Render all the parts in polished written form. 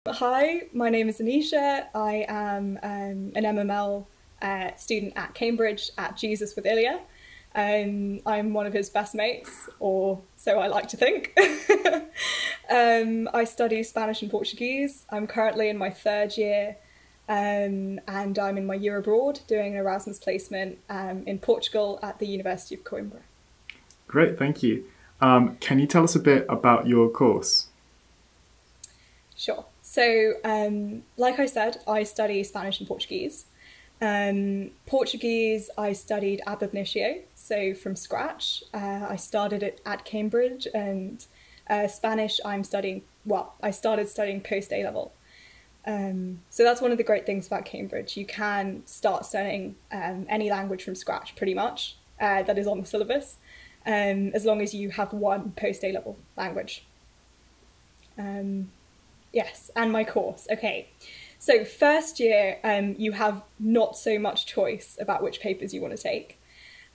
Hi, my name is Anisha. I am an MML student at Cambridge at Jesus with Ilya. I'm one of his best mates, or so I like to think. I study Spanish and Portuguese. I'm currently in my third year, and I'm in my year abroad doing an Erasmus placement in Portugal at the University of Coimbra. Great, thank you. Can you tell us a bit about your course? Sure. So, like I said, I study Spanish and Portuguese. Portuguese, I studied ab initio, so from scratch. I started it at Cambridge, and Spanish, I started studying post A-level. So that's one of the great things about Cambridge. You can start studying any language from scratch, pretty much, that is on the syllabus, as long as you have one post A-level language. Yes, and my course. Okay, so first year you have not so much choice about which papers you want to take,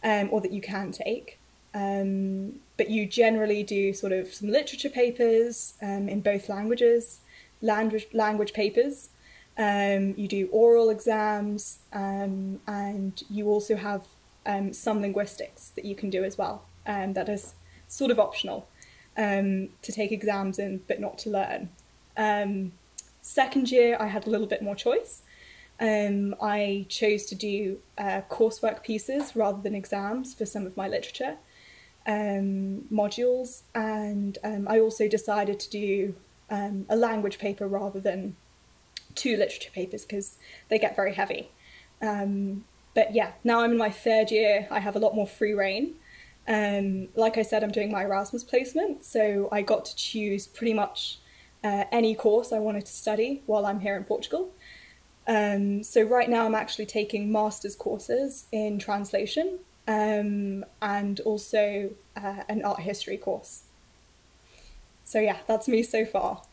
or that you can take, but you generally do sort of some literature papers in both languages, language papers, you do oral exams, and you also have some linguistics that you can do as well, that is sort of optional to take exams in but not to learn. Second year I had a little bit more choice. I chose to do coursework pieces rather than exams for some of my literature modules, and I also decided to do a language paper rather than two literature papers because they get very heavy. But yeah, now I'm in my third year, I have a lot more free reign. Like I said, I'm doing my Erasmus placement, so I got to choose pretty much any course I wanted to study while I'm here in Portugal. So right now I'm actually taking master's courses in translation, and also an art history course. So yeah, that's me so far.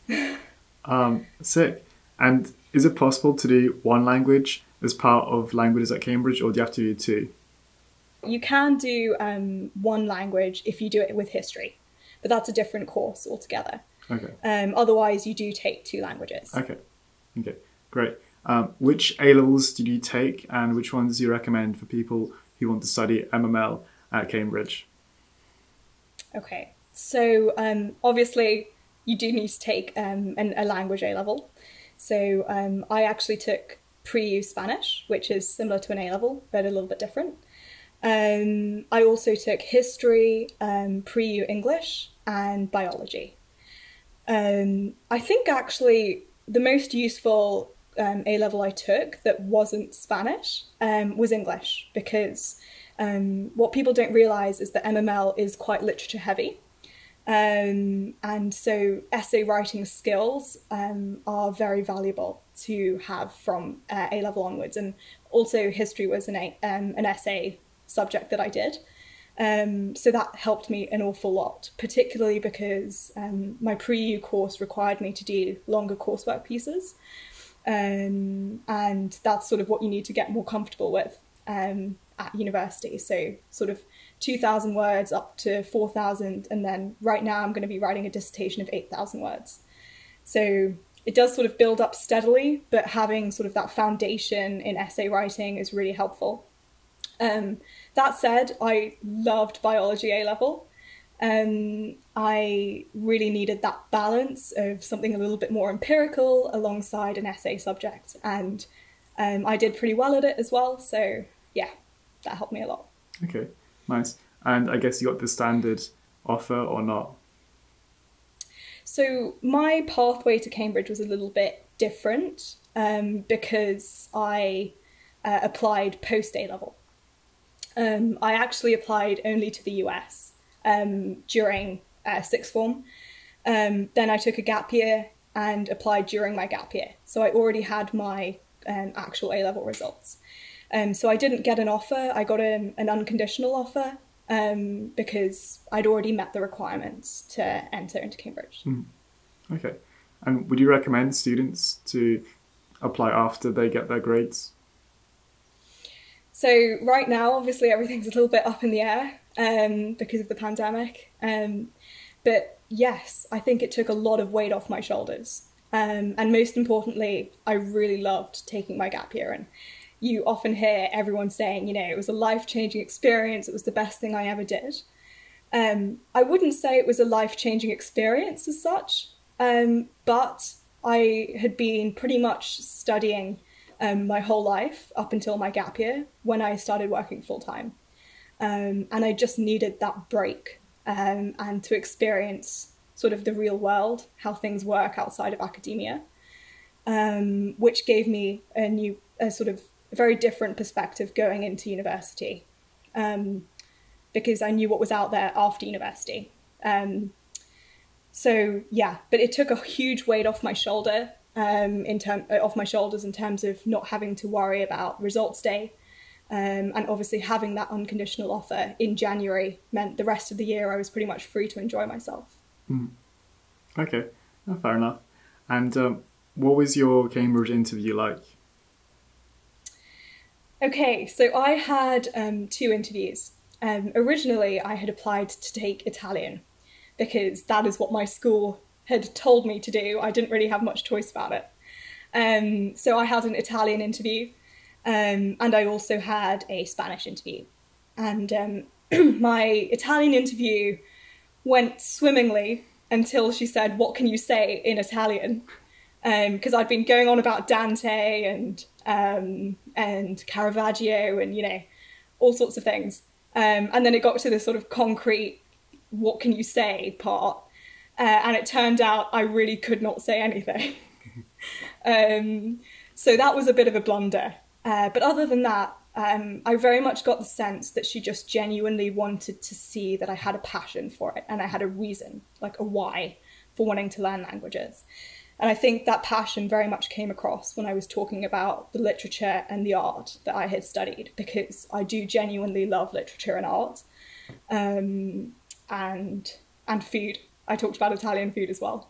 Sick. And is it possible to do one language as part of languages at Cambridge, or do you have to do two? You can do one language if you do it with history, but that's a different course altogether. Okay. Otherwise, you do take two languages. Okay. Okay. Great. Which A-levels did you take, and which ones do you recommend for people who want to study MML at Cambridge? Okay. So obviously, you do need to take a language A-level. So I actually took pre-U Spanish, which is similar to an A-level, but a little bit different. I also took history, pre-U English, and biology. I think actually the most useful A-level I took that wasn't Spanish was English, because what people don't realise is that MML is quite literature heavy, and so essay writing skills are very valuable to have from A-level onwards, and also history was an essay subject that I did. So that helped me an awful lot, particularly because my pre-U course required me to do longer coursework pieces, and that's sort of what you need to get more comfortable with at university. So sort of 2,000 words up to 4,000, and then right now I'm going to be writing a dissertation of 8,000 words. So it does sort of build up steadily, but having sort of that foundation in essay writing is really helpful. That said, I loved biology A-level. I really needed that balance of something a little bit more empirical alongside an essay subject, and I did pretty well at it as well, so yeah, that helped me a lot. Okay, nice. And I guess you got the standard offer or not? So my pathway to Cambridge was a little bit different because I applied post A-level. I actually applied only to the US during sixth form. Then I took a gap year and applied during my gap year. So I already had my actual A-level results. So I didn't get an offer. I got an unconditional offer because I'd already met the requirements to enter into Cambridge. Mm. Okay. And would you recommend students to apply after they get their grades? So right now, obviously, everything's a little bit up in the air because of the pandemic. But yes, I think it took a lot of weight off my shoulders. And most importantly, I really loved taking my gap year. And you often hear everyone saying, you know, it was a life-changing experience. It was the best thing I ever did. I wouldn't say it was a life-changing experience as such, but I had been pretty much studying my whole life up until my gap year when I started working full-time. And I just needed that break and to experience sort of the real world, how things work outside of academia, which gave me a sort of very different perspective going into university, because I knew what was out there after university. So yeah, but it took a huge weight off my shoulder, off my shoulders in terms of not having to worry about results day. And obviously having that unconditional offer in January meant the rest of the year I was pretty much free to enjoy myself. Okay, fair enough. And what was your Cambridge interview like? Okay, so I had 2 interviews. Originally, I had applied to take Italian because that is what my school had told me to do. I didn't really have much choice about it. So I had an Italian interview, and I also had a Spanish interview. And my Italian interview went swimmingly until she said, "What can you say in Italian?" Because I'd been going on about Dante and Caravaggio and, you know, all sorts of things. And then it got to this sort of concrete, what can you say part? And it turned out I really could not say anything. So that was a bit of a blunder. But other than that, I very much got the sense that she just genuinely wanted to see that I had a passion for it and I had a reason, like a why, for wanting to learn languages. And I think that passion very much came across when I was talking about the literature and the art that I had studied, because I do genuinely love literature and art, and food. I talked about Italian food as well.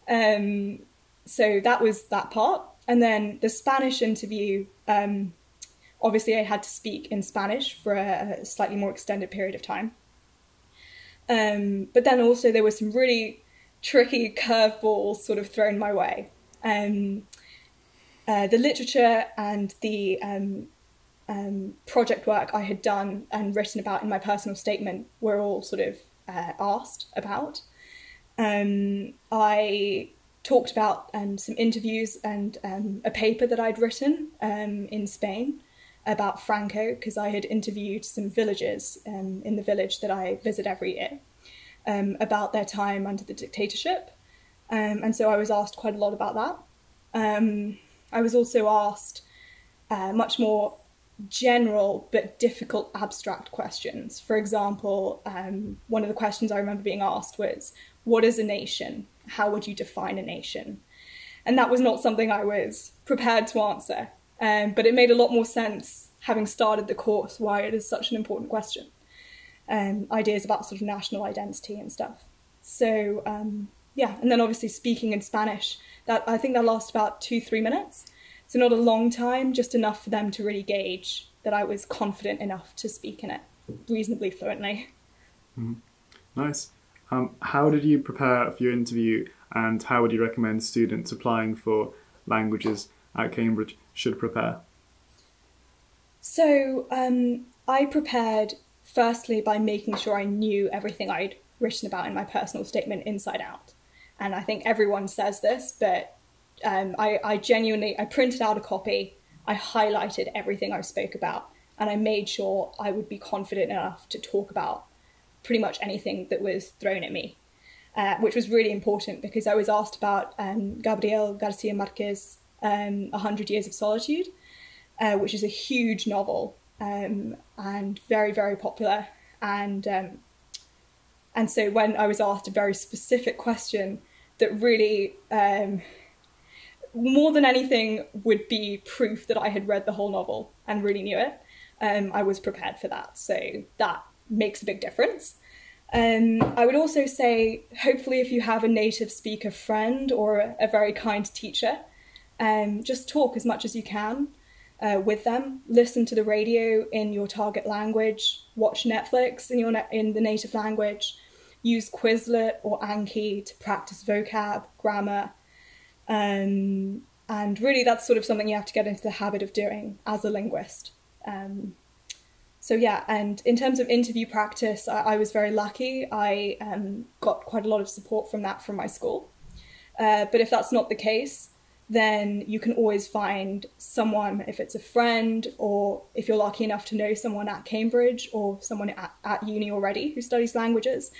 So that was that part. And then the Spanish interview, obviously I had to speak in Spanish for a slightly more extended period of time. But then also there were some really tricky curveballs sort of thrown my way. The literature and the project work I had done and written about in my personal statement were all sort of asked about. I talked about some interviews and a paper that I'd written in Spain about Franco, because I had interviewed some villagers in the village that I visit every year about their time under the dictatorship. And so I was asked quite a lot about that. I was also asked much more general but difficult abstract questions. For example, one of the questions I remember being asked was, what is a nation? How would you define a nation? And that was not something I was prepared to answer, but it made a lot more sense, having started the course, why it is such an important question. Ideas about sort of national identity and stuff. So yeah, and then obviously speaking in Spanish, that I think that lasted about 2-3 minutes. So not a long time, just enough for them to really gauge that I was confident enough to speak in it reasonably fluently. Nice. How did you prepare for your interview, and how would you recommend students applying for languages at Cambridge should prepare? So I prepared firstly by making sure I knew everything I'd written about in my personal statement inside out. And I think everyone says this, but I printed out a copy, I highlighted everything I spoke about, and I made sure I would be confident enough to talk about pretty much anything that was thrown at me, which was really important because I was asked about Gabriel Garcia Marquez' 100 Years of Solitude, which is a huge novel and very, very popular. And so when I was asked a very specific question that really, more than anything, would be proof that I had read the whole novel and really knew it, I was prepared for that. So that makes a big difference. I would also say, hopefully, if you have a native speaker friend or a very kind teacher, just talk as much as you can with them. Listen to the radio in your target language. Watch Netflix in the native language. Use Quizlet or Anki to practice vocab, grammar. And really that's sort of something you have to get into the habit of doing as a linguist. So yeah, and in terms of interview practice, I was very lucky. I got quite a lot of support from that from my school. But if that's not the case, then you can always find someone, if it's a friend, or if you're lucky enough to know someone at Cambridge or someone at uni already who studies languages,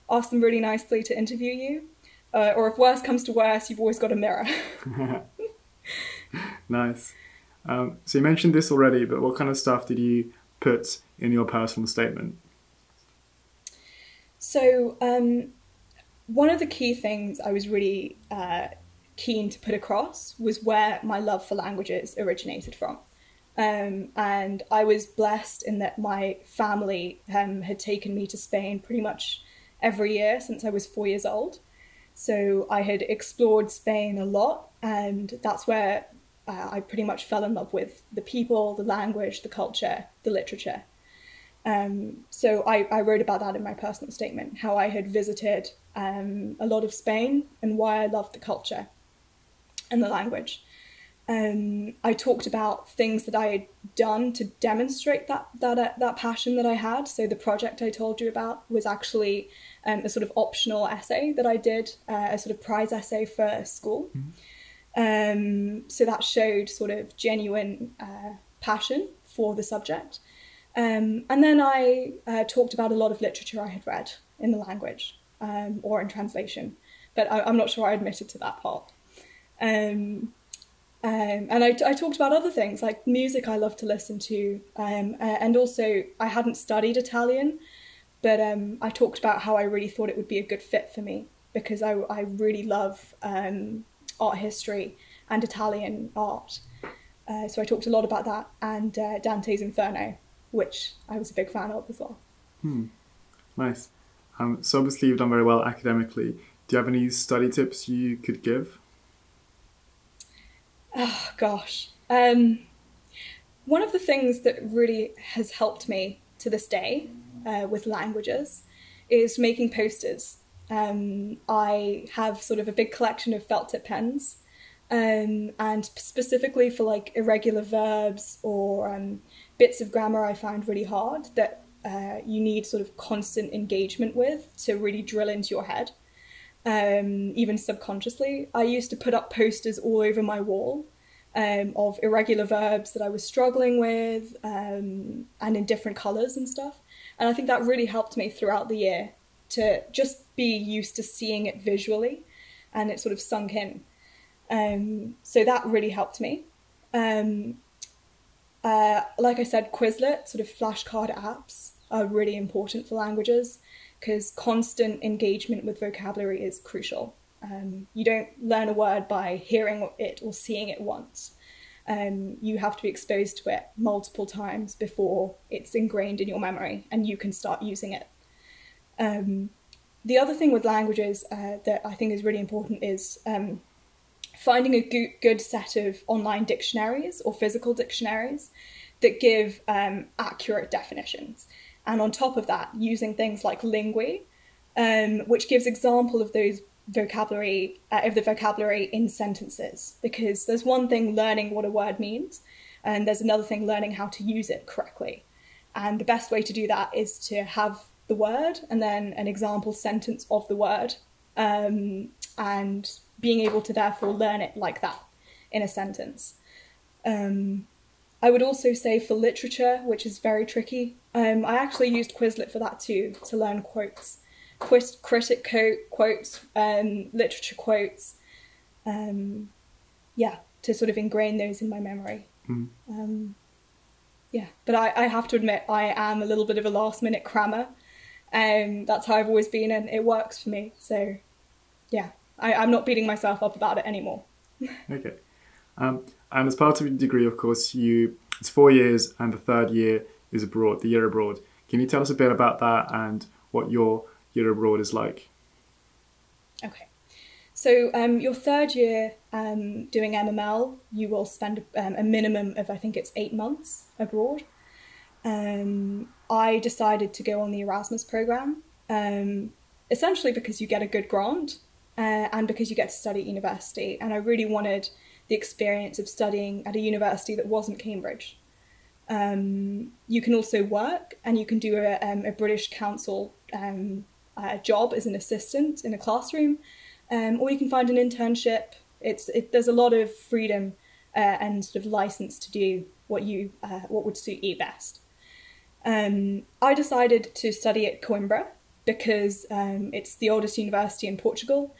ask them really nicely to interview you. Or if worse comes to worse, you've always got a mirror. Nice. So you mentioned this already, but what kind of stuff did you put in your personal statement? So one of the key things I was really keen to put across was where my love for languages originated from. And I was blessed in that my family had taken me to Spain pretty much every year since I was 4 years old. So I had explored Spain a lot, and that's where I pretty much fell in love with the people, the language, the culture, the literature. So I wrote about that in my personal statement, how I had visited a lot of Spain and why I loved the culture and the language. I talked about things that I had done to demonstrate that passion that I had. So the project I told you about was actually a sort of optional essay that I did, a sort of prize essay for school. So that showed sort of genuine passion for the subject. And then I talked about a lot of literature I had read in the language or in translation, but I'm not sure I admitted to that part. And I talked about other things like music I love to listen to, and also I hadn't studied Italian, but I talked about how I really thought it would be a good fit for me because I really love art history and Italian art. So I talked a lot about that and Dante's Inferno, which I was a big fan of as well. Nice. So obviously you've done very well academically. Do you have any study tips you could give? Oh, gosh. One of the things that really has helped me to this day with languages is making posters. I have sort of a big collection of felt tip pens, and specifically for like irregular verbs or bits of grammar I find really hard that you need sort of constant engagement with to really drill into your head. Even subconsciously, I used to put up posters all over my wall of irregular verbs that I was struggling with, and in different colours and stuff. And I think that really helped me throughout the year to just be used to seeing it visually, and it sort of sunk in. So that really helped me. Like I said, Quizlet, sort of flashcard apps are really important for languages because constant engagement with vocabulary is crucial. You don't learn a word by hearing it or seeing it once. You have to be exposed to it multiple times before it's ingrained in your memory and you can start using it. The other thing with languages that I think is really important is finding a good set of online dictionaries or physical dictionaries that give accurate definitions. And on top of that, using things like Lingui, which gives example of those vocabulary, of the vocabulary in sentences. Because there's one thing learning what a word means, and there's another thing learning how to use it correctly. And the best way to do that is to have the word and then an example sentence of the word, and being able to therefore learn it like that in a sentence. I would also say for literature, which is very tricky, I actually used Quizlet for that too, to learn quotes. Critic quotes, literature quotes, to sort of ingrain those in my memory. But I have to admit, I am a little bit of a last minute crammer. That's how I've always been, and it works for me. So yeah, I'm not beating myself up about it anymore. Okay. And as part of your degree, of course, it's 4 years and the third year is abroad, the year abroad. Can you tell us a bit about that and what your year abroad is like? Okay. So your third year doing MML, you will spend a minimum of, I think it's 8 months abroad. I decided to go on the Erasmus program, essentially because you get a good grant and because you get to study at university. And I really wanted the experience of studying at a university that wasn't Cambridge. You can also work, and you can do a British Council job as an assistant in a classroom, or you can find an internship. There's a lot of freedom and sort of license to do what would suit you best. I decided to study at Coimbra because it's the oldest university in Portugal,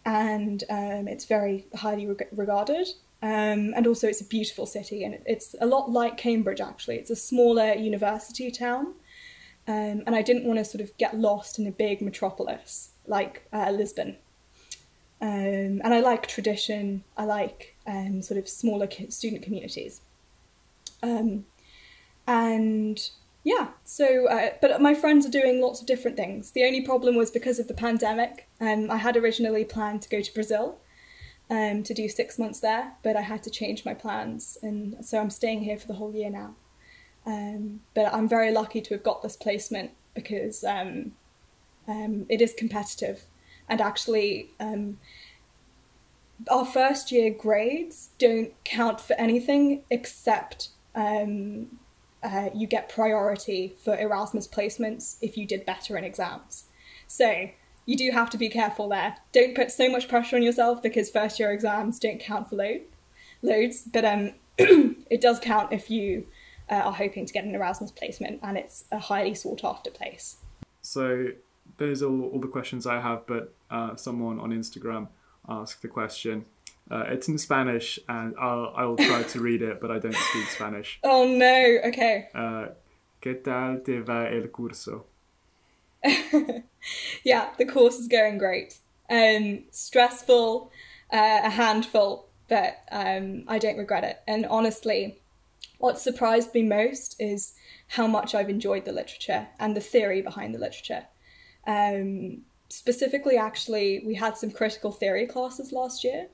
and it's very highly regarded. And also it's a beautiful city, and it's a lot like Cambridge actually. It's a smaller university town, and I didn't want to sort of get lost in a big metropolis like Lisbon. And I like tradition, I like sort of smaller student communities. And yeah, so, but my friends are doing lots of different things. The only problem was because of the pandemic, I had originally planned to go to Brazil to do 6 months there, but I had to change my plans, and so I'm staying here for the whole year now. But I'm very lucky to have got this placement because it is competitive, and actually our first year grades don't count for anything except you get priority for Erasmus placements if you did better in exams. So you do have to be careful there. Don't put so much pressure on yourself because first year exams don't count for loads, but it does count if you are hoping to get an Erasmus placement, and it's a highly sought after place. So those are all the questions I have, but someone on Instagram asked the question. It's in Spanish, and I'll try to read it, but I don't speak Spanish. Oh no, okay. ¿Qué tal te va el curso? Yeah, the course is going great. Stressful, a handful, but I don't regret it. And honestly, what surprised me most is how much I've enjoyed the literature and the theory behind the literature. Specifically, actually, we had some critical theory classes last year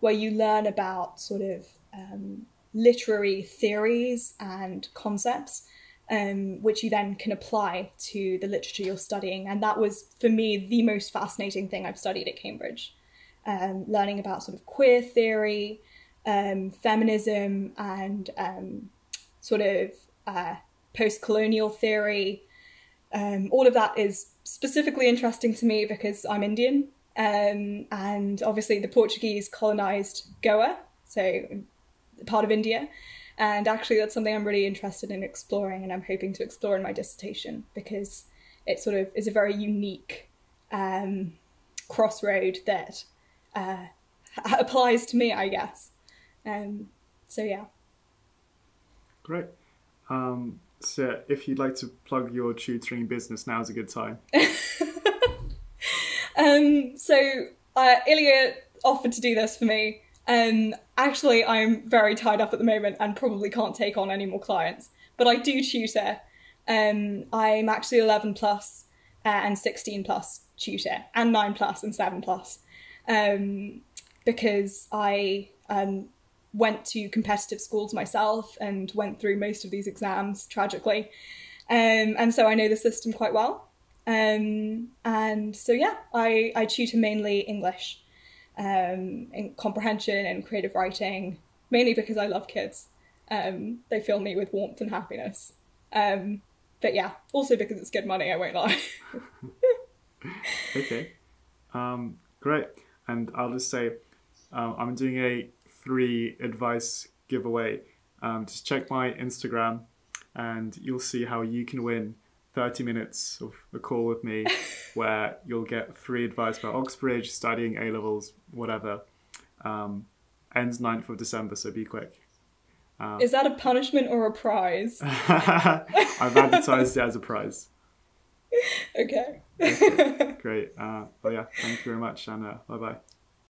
where you learn about sort of literary theories and concepts, which you then can apply to the literature you're studying. And that was, for me, the most fascinating thing I've studied at Cambridge. Learning about sort of queer theory, feminism, and sort of post-colonial theory. All of that is specifically interesting to me because I'm Indian, and obviously the Portuguese colonised Goa, so part of India. And actually that's something I'm really interested in exploring, and I'm hoping to explore in my dissertation because it sort of is a very unique crossroad that applies to me, I guess. So yeah. Great. So if you'd like to plug your tutoring business, now's a good time. So Ilya offered to do this for me. Actually, I'm very tied up at the moment and probably can't take on any more clients, but I do tutor. I'm actually 11 plus and 16 plus tutor, and 9 plus and 7 plus, because I went to competitive schools myself and went through most of these exams, tragically. And so I know the system quite well. And so, yeah, I tutor mainly English, in comprehension and creative writing, mainly because I love kids. They fill me with warmth and happiness. But yeah, also because it's good money, I won't lie. Okay. Great. And I'll just say, I'm doing a free advice giveaway. Just check my Instagram and you'll see how you can win 30 minutes of a call with me where you'll get free advice about Oxbridge, studying A-levels, whatever. Ends 9th of December, so be quick. Is that a punishment or a prize? I've advertised it as a prize. Okay. Great. Well, yeah, thank you very much, and bye-bye.